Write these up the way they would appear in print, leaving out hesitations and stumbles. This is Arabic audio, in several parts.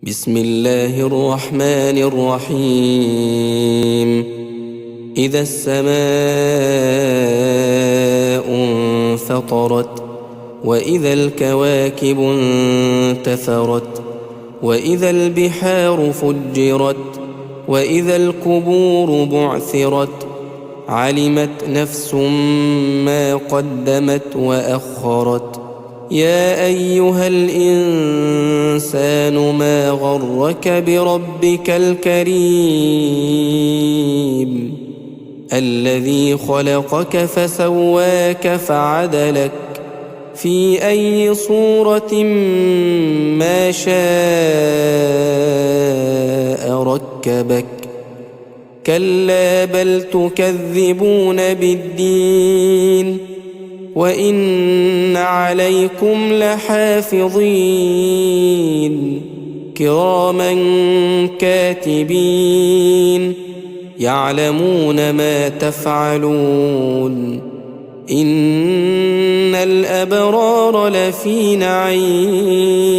بسم الله الرحمن الرحيم. إذا السماء انفطرت وإذا الكواكب انتثرت وإذا البحار فجرت وإذا القبور بعثرت علمت نفس ما قدمت وأخرت. يا أيها الإنسان ما غرك بربك الكريم الذي خلقك فسواك فعدلك في أي صورة ما شاء ركبك. كلا بل تكذبون بالدين وإن عليكم لحافظين كراما كاتبين يعلمون ما تفعلون. إن الأبرار لفي نعيم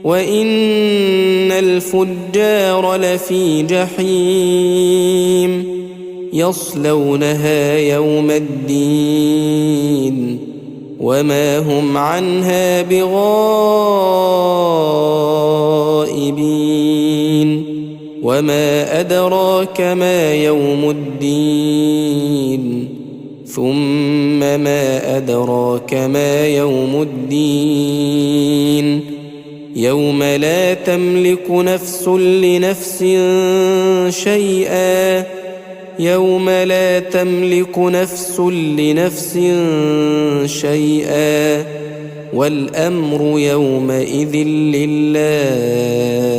وإن الفجار لفي جحيم يصلونها يوم الدين وما هم عنها بغائبين. وما أدراك ما يوم الدين ثم ما أدراك ما يوم الدين يوم لا تملك نفس لنفس شيئا يوم لا تملك نفس لنفس شيئا والأمر يومئذ لله.